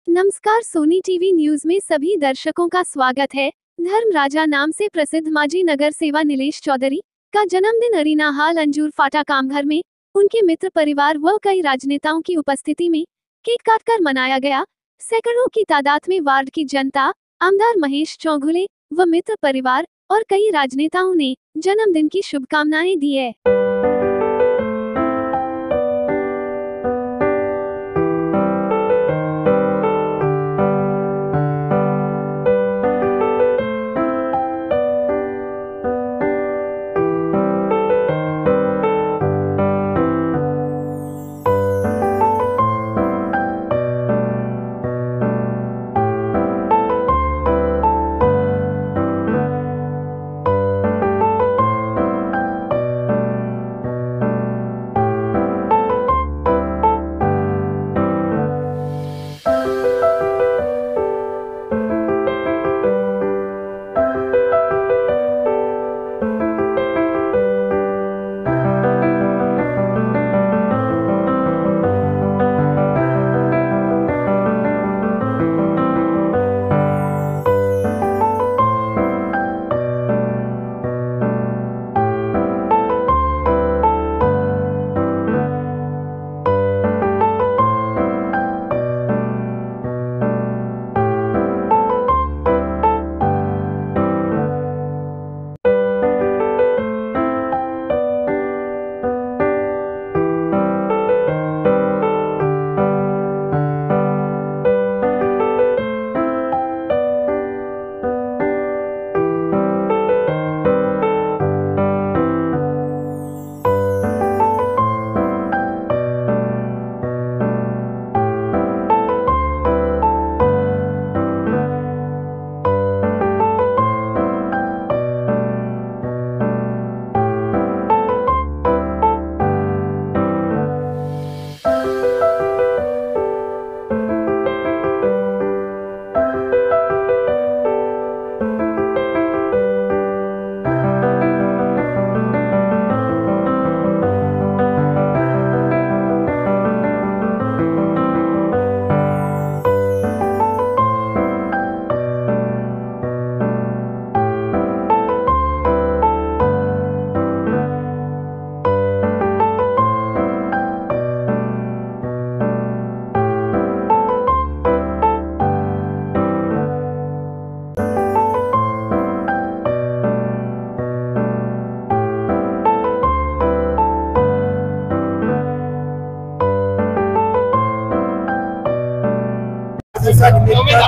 नमस्कार, Sony TV news में सभी दर्शकों का स्वागत है। धर्म राजा नाम से प्रसिद्ध माजी नगर सेवा नीलेश चौधरी का जन्मदिन अरीना हाल अंजूर फाटा कामघर में उनके मित्र परिवार व कई राजनेताओं की उपस्थिति में केक काटकर मनाया गया। सैकड़ों की तादाद में वार्ड की जनता, आमदार महेश चौगुले व मित्र परिवार और कई राजनेताओं ने जन्मदिन की शुभकामनाएं दी है।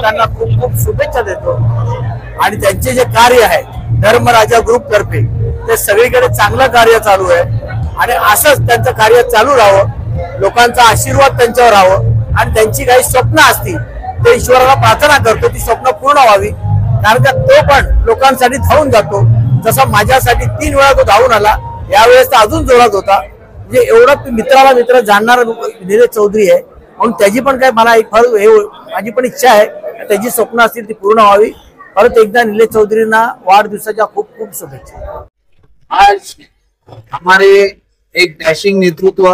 त्यांना खूप खूप शुभेच्छा देतो आणि त्यांचे जे कार्य आहे धर्मराजा ग्रुप तर्फे ते सगळीकडे चांगलं कार्य चालू आहे आणि असंच त्यांचं कार्य चालू राहावं, लोकांचा आशीर्वाद त्यांच्यावर राहावं आणि त्यांची काही स्वप्न असतील ते ईश्वराला प्रार्थना करतो ती स्वप्न पूर्ण व्हावी। कारण का तो पण लोकांसाठी धावून जातो, जसा माझ्यासाठी 3 वेळा तो धावून आला, यावेळेस तर अजून जोरात होता। म्हणजे एवढा मित्राला मित्र जाणणारा नीलेश चौधरी आहे म्हणून त्याची पण काय मला एक फार माझी पण इच्छा आहे त्याची स्वप्न असतील ती पूर्ण व्हावी। परत एकदा नीलेश चौधरींना वाढदिवसाच्या खूप खूप शुभेच्छा। आज हमारे एक डैशिंग नेतृत्व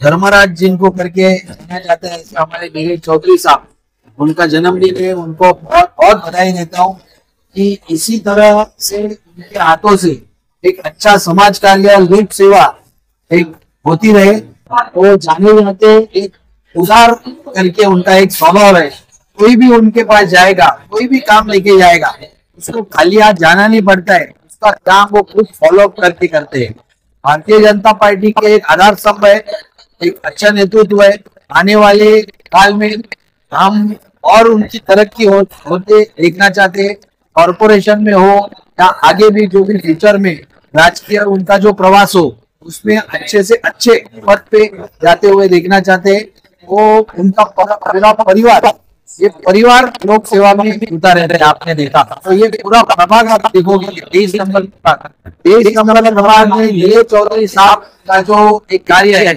धर्मराज जिनको करके जाना जाता है, हमारे नीलेश चौधरी साहब, उनका जन्मदिन है, उनको बहुत बहुत बधाई देता हूँ कि इसी तरह से उनके हाथों से एक अच्छा समाज कार्य, लोक सेवा एक होती रहे। वो जाने जाते एक उदार करके उनका एक स्वभाव है, कोई भी उनके पास जाएगा, कोई भी काम लेके जाएगा, उसको खाली हाथ जाना नहीं पड़ता है, उसका काम वो खुद फॉलो करके करते हैं। भारतीय जनता पार्टी के एक आधार स्तंभ है, एक अच्छा नेतृत्व है। आने वाले काल में हम और उनकी तरक्की होते देखना चाहते हैं, कॉरपोरेशन में हो या आगे भी जो भी फ्यूचर में राजकीय उनका जो प्रवास हो उसमें अच्छे से अच्छे पद पे जाते हुए देखना चाहते हैं। वो उनका पूरा परिवार, ये परिवार लोक सेवा में जुटा रहता है, आपने देखा। तो ये पूरा प्रभाग आप देखोगे 23 नंबर प्रभाग में नीलेश चौधरी साहब का जो एक कार्य है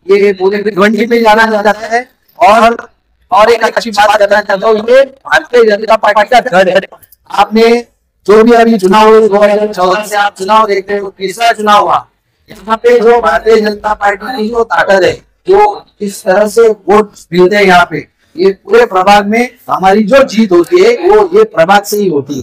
ये पूरे घंटे में जाना जाता है। और एक अच्छी बात करना चाहता हूँ, ये भारतीय जनता पार्टी का गढ़ है। आपने जो भी अभी चुनाव 2014 से आप चुनाव देखते हो, तीसरा चुनाव हुआ, यहाँ पे जो भारतीय जनता पार्टी की जो ताकत है, जो इस तरह से वोट मिलते हैं यहाँ पे, ये पूरे प्रभाग में हमारी जो जीत होती है वो ये प्रभाग से ही होती है।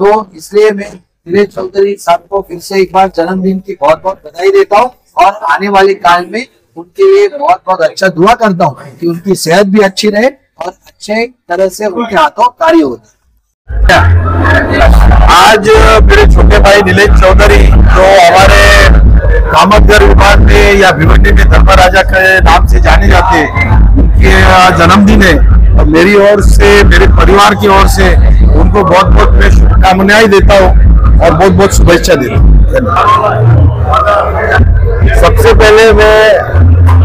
तो इसलिए मैं नीलेश चौधरी साहब को फिर से एक बार जन्मदिन की बहुत बहुत बधाई देता हूँ और आने वाले काल में उनके लिए बहुत बहुत अच्छा दुआ करता हूँ कि उनकी सेहत भी अच्छी रहे और अच्छे तरह से उनके हाथों कार्य होता। आज मेरे छोटे भाई नीलेश चौधरी जो हमारे कामतगर विभाग में या भिवंडी में धर्मराजा के नाम से जाने जाते हैं, उनके जन्मदिन है और मेरी ओर से, मेरे परिवार की ओर से उनको बहुत बहुत मैं शुभकामनाएं देता हूँ और बहुत बहुत शुभेच्छा देता हूँ। सबसे पहले मैं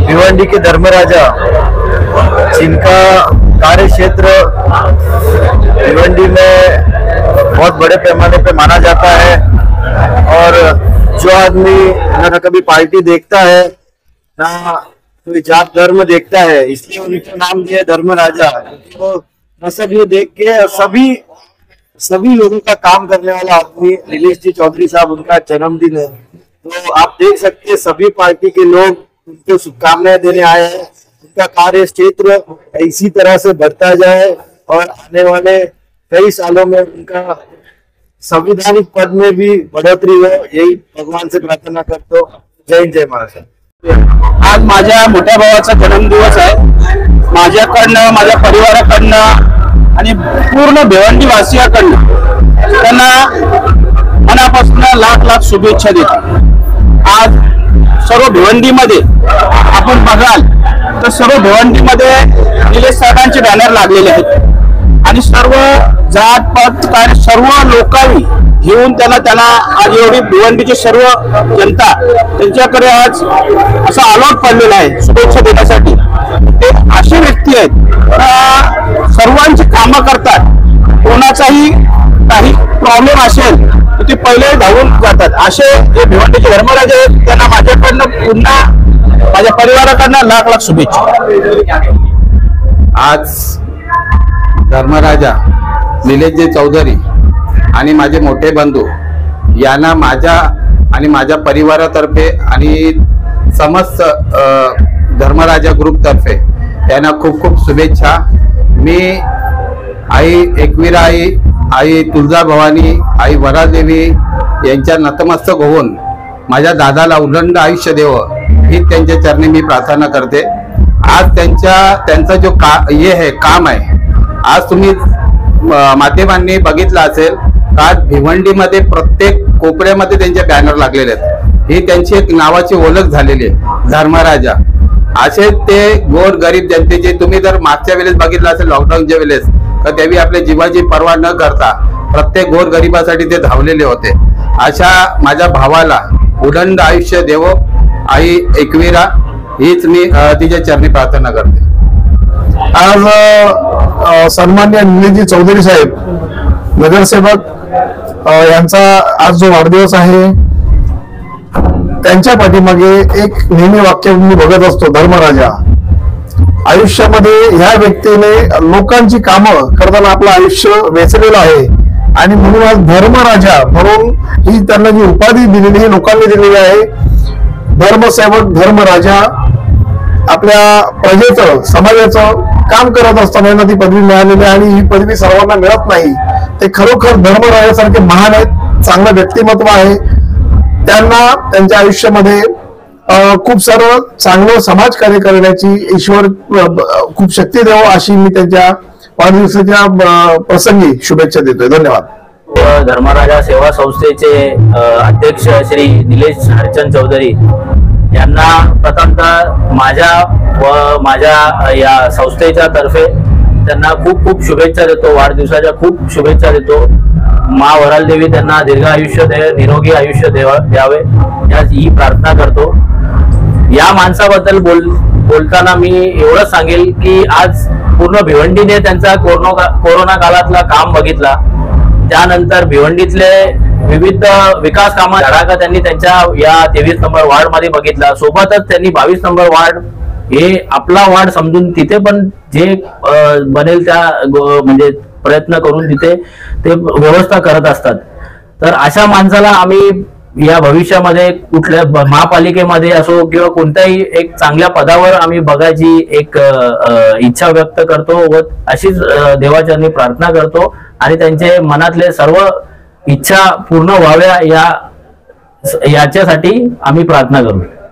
भिवंडी के धर्मराजा, जिनका कार्य क्षेत्र भिवंडी में बहुत बड़े पैमाने पे माना जाता है और जो आदमी ना कभी पार्टी देखता है ना कोई जात धर्म देखता है, इसलिए उनका नाम दिया धर्मराजा। वो नस्ल ये देख के सभी लोगों का काम करने वाला आदमी नीलेश जी चौधरी साहब, उनका जन्मदिन है तो आप देख सकते हैं सभी पार्टी के लोग उनको शुभकामनाएं देने आए हैं। उनका कार्य क्षेत्र इसी तरह से बढ़ता जाए और आने वाले कई सालों में उनका संविधानिक पद में भी बढ़ोतरी हो, यही भगवान से प्रार्थना करतो। जय हिंद, जय महाराष्ट्र। आज माझ्या मोठ्या भावाचा जन्मदिवस आहे। माझ्याकडनं, माझ्या परिवाराकडनं आणि पूर्ण भिवंडी वासियाकडनं त्यांना मनापासून लाख लाख शुभेच्छा देतो। आज सर्व भिवंडीमध्ये आपण बघाल तर सर्व भिवंडीमध्ये निलेश साहेबांचे बॅनर लागलेले आहेत आणि सर्व जात पात काय सर्व लोकांनी घेऊन त्यांना आज एवढी भिवंडीची सर्व जनता त्यांच्याकडे आज असा अलॉट पडलेला आहे शुभेच्छा देण्यासाठी। ते असे व्यक्ती आहेत सर्वांची कामं करतात, कोणाचाही काही प्रॉब्लेम असेल तर ते पहिले धावून जातात। असे जे भिवंडीचे धर्मराजे आहेत त्यांना माझ्याकडनं पुन्हा माझ्या परिवाराकडनं लाख लाख शुभेच्छा। आज धर्मराजा निलेशजी चौधरी आणि माझे मोठे बंधू यांना माझ्या आणि माझ्या परिवारातर्फे आणि समस्त धर्मराजा ग्रुप तर्फे त्यांना खूप खूप शुभेच्छा। मी आई एकविरा आई तुळजा भवानी, आई वरादेवी यांच्या नतमस्तक होऊन माझ्या दादाला उदंड आयुष्य देव ही त्यांच्या चरणी मी प्रार्थना करते। आज त्यांचा जो काम आहे, आज तुम्ही माध्यमांनी बघितलं असेल का भिवंडीमध्ये प्रत्येक कोपऱ्यामध्ये त्यांचे बॅनर लागलेले आहेत। ही त्यांची एक नावाची ओळख झालेली आहे धर्मराजा। असे ते गोर गरीब जनतेचे, तुम्ही जर मागच्या वेळेस बघितलं असेल लॉकडाऊनच्या वेळेस तर त्यावेळी आपल्या जीवाची पर्वा न करता प्रत्येक गोर गरिबासाठी ते धावलेले होते। अशा माझ्या भावाला उदंड आयुष्य देवो आई एकविरा हीच मी तिच्या चरणी प्रार्थना करते। आज सन्मान्य निलेशजी चौधरी साहेब नगरसेवक यांचा आज जो वाढदिवस आहे, त्यांच्या पाठीमागे एक नेहमी वाक्य मी बघत असतो, धर्मराजा। आयुष्यामध्ये ह्या व्यक्तीने लोकांची कामं करताना आपलं आयुष्य वेचलेलं आहे आणि म्हणून आज धर्मराजा म्हणून ही त्यांना जी उपाधी दिलेली ही लोकांनी दिलेली आहे। धर्मसेवक, धर्मराजा, आपल्या प्रजेचं, समाजाचं काम करत असताना ती पदवी मिळालेली आहे आणि ही पदवी सर्वांना मिळत नाही। ते खरोखर धर्मराजासारखे महान आहेत, चांगलं व्यक्तिमत्व आहे। त्यांना त्यांच्या आयुष्यामध्ये खूप सारं चांगलं समाजकार्य करण्याची ईश्वर खूप शक्ती द्यावं अशी मी त्यांच्या वाढदिवसाच्या प्रसंगी शुभेच्छा देतोय। धन्यवाद। धर्मराजा सेवा संस्थेचे अध्यक्ष श्री निलेश हरचंद चौधरी यांना प्रथमतः माझ्या व माझ्या या संस्थेच्या तर्फे त्यांना खूप खूप शुभेच्छा देतो, वाढदिवसाच्या खूप शुभेच्छा देतो। मा वरालदेवी त्यांना दीर्घ आयुष्य दे, निरोगी आयुष्य द्यावे ही प्रार्थना करतो। या माणसाबद्दल बोलताना मी एवढंच सांगेल की आज पूर्ण भिवंडीने त्यांचा कोरोना काळातला काम बघितला, त्यानंतर भिवंडीतले विविध विकास कामं धडाका त्यांनी त्यांच्या या 23 नंबर वार्ड मध्ये बघितला। सोबतच त्यांनी 22 नंबर वार्ड हे आपला वार्ड समजून तिथे पण जे बनेल त्या म्हणजे प्रयत्न करून तिथे ते व्यवस्था करत असतात। तर अशा माणसाला आम्ही या भविष्यामध्ये कुठल्या महापालिकेमध्ये असो किंवा कोणत्याही एक चांगल्या पदावर आम्ही बघायची एक इच्छा व्यक्त करतो व अशीच देवाचरणी प्रार्थना करतो आणि त्यांचे मनातले सर्व इच्छा पूर्ण व्हाव्या याच्यासाठी आम्ही प्रार्थना करू.